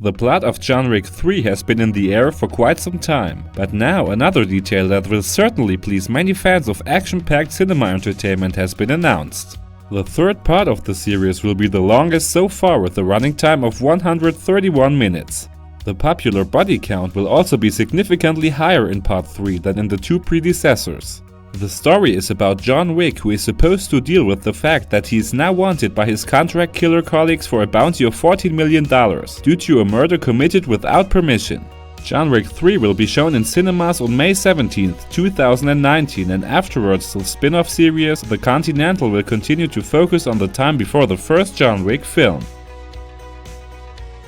The plot of John Wick 3 has been in the air for quite some time, but now another detail that will certainly please many fans of action-packed cinema entertainment has been announced. The third part of the series will be the longest so far with a running time of 131 minutes. The popular body count will also be significantly higher in Part 3 than in the two predecessors. The story is about John Wick, who is supposed to deal with the fact that he is now wanted by his contract killer colleagues for a bounty of $14 million due to a murder committed without permission. John Wick 3 will be shown in cinemas on May 17, 2019, and afterwards the spin-off series The Continental will continue to focus on the time before the first John Wick film.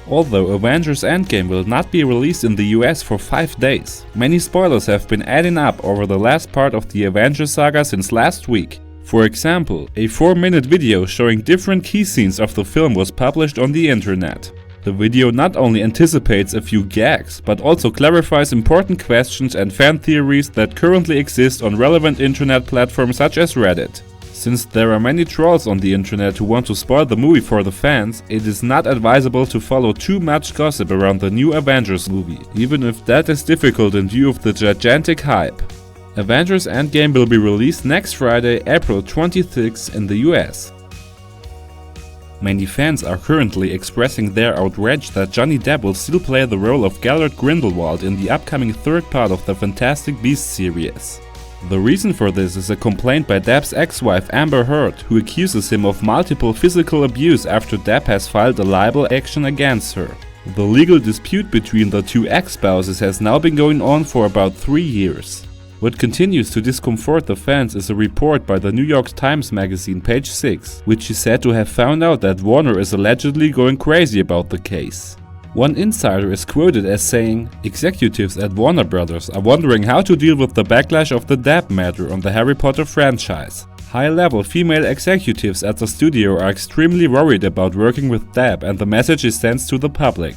Although Avengers Endgame will not be released in the US for 5 days, many spoilers have been adding up over the last part of the Avengers saga since last week. For example, a 4-minute video showing different key scenes of the film was published on the internet. The video not only anticipates a few gags, but also clarifies important questions and fan theories that currently exist on relevant internet platforms such as Reddit. Since there are many trolls on the internet who want to spoil the movie for the fans, it is not advisable to follow too much gossip around the new Avengers movie, even if that is difficult in view of the gigantic hype. Avengers Endgame will be released next Friday, April 26 in the US. Many fans are currently expressing their outrage that Johnny Depp will still play the role of Gellert Grindelwald in the upcoming third part of the Fantastic Beasts series. The reason for this is a complaint by Depp's ex-wife Amber Heard, who accuses him of multiple physical abuse after Depp has filed a libel action against her. The legal dispute between the two ex-spouses has now been going on for about 3 years. What continues to discomfort the fans is a report by the New York Times magazine Page 6, which is said to have found out that Warner is allegedly going crazy about the case. One insider is quoted as saying, "Executives at Warner Brothers are wondering how to deal with the backlash of the Depp matter on the Harry Potter franchise. High-level female executives at the studio are extremely worried about working with Depp and the message it sends to the public."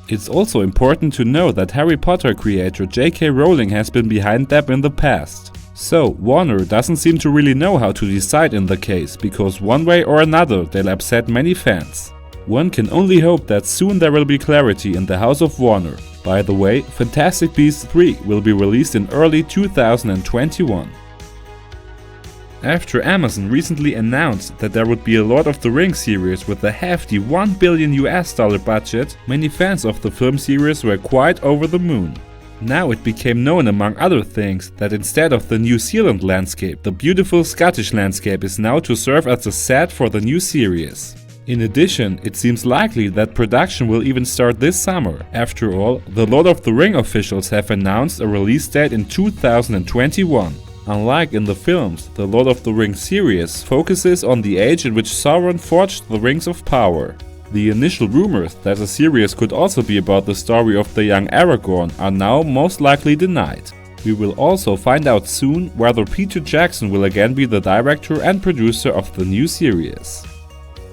It's also important to know that Harry Potter creator J.K. Rowling has been behind Depp in the past. So, Warner doesn't seem to really know how to decide in the case, because one way or another they'll upset many fans. One can only hope that soon there will be clarity in the House of Warner. By the way, Fantastic Beasts 3 will be released in early 2021. After Amazon recently announced that there would be a Lord of the Rings series with a hefty $1 billion budget, many fans of the film series were quite over the moon. Now it became known, among other things, that instead of the New Zealand landscape, the beautiful Scottish landscape is now to serve as a set for the new series. In addition, it seems likely that production will even start this summer. After all, the Lord of the Ring officials have announced a release date in 2021. Unlike in the films, the Lord of the Rings series focuses on the age in which Sauron forged the Rings of Power. The initial rumors that the series could also be about the story of the young Aragorn are now most likely denied. We will also find out soon whether Peter Jackson will again be the director and producer of the new series.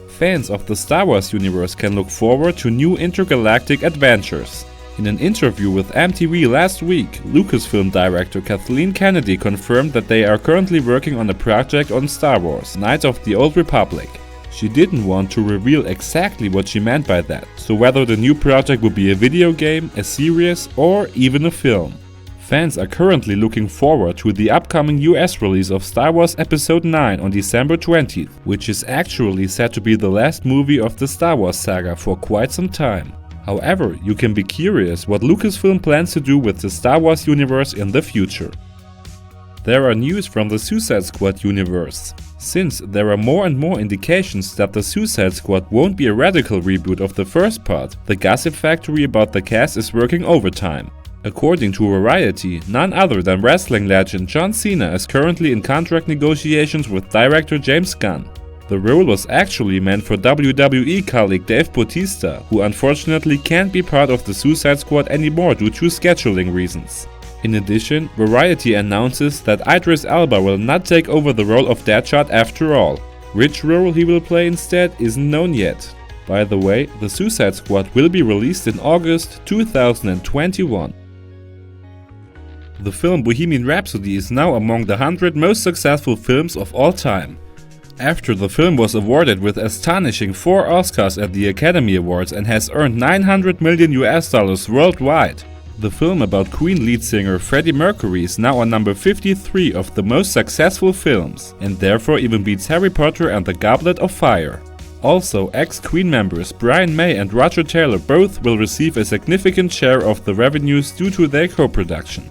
Fans of the Star Wars universe can look forward to new intergalactic adventures. In an interview with MTV last week, Lucasfilm director Kathleen Kennedy confirmed that they are currently working on a project on Star Wars: Knights of the Old Republic. She didn't want to reveal exactly what she meant by that, so whether the new project will be a video game, a series, or even a film. Fans are currently looking forward to the upcoming US release of Star Wars Episode 9 on December 20th, which is actually set to be the last movie of the Star Wars saga for quite some time. However, you can be curious what Lucasfilm plans to do with the Star Wars universe in the future. There are news from the Suicide Squad universe. Since there are more and more indications that the Suicide Squad won't be a radical reboot of the first part, the gossip factory about the cast is working overtime. According to Variety, none other than wrestling legend John Cena is currently in contract negotiations with director James Gunn. The role was actually meant for WWE colleague Dave Bautista, who unfortunately can't be part of the Suicide Squad anymore due to scheduling reasons. In addition, Variety announces that Idris Elba will not take over the role of Deadshot after all. Which role he will play instead isn't known yet. By the way, the Suicide Squad will be released in August 2021. The film Bohemian Rhapsody is now among the 100 most successful films of all time. After the film was awarded with astonishing 4 Oscars at the Academy Awards and has earned $900 million worldwide. The film about Queen lead singer Freddie Mercury is now on number 53 of the most successful films, and therefore even beats Harry Potter and the Goblet of Fire. Also, ex-Queen members Brian May and Roger Taylor both will receive a significant share of the revenues due to their co-production.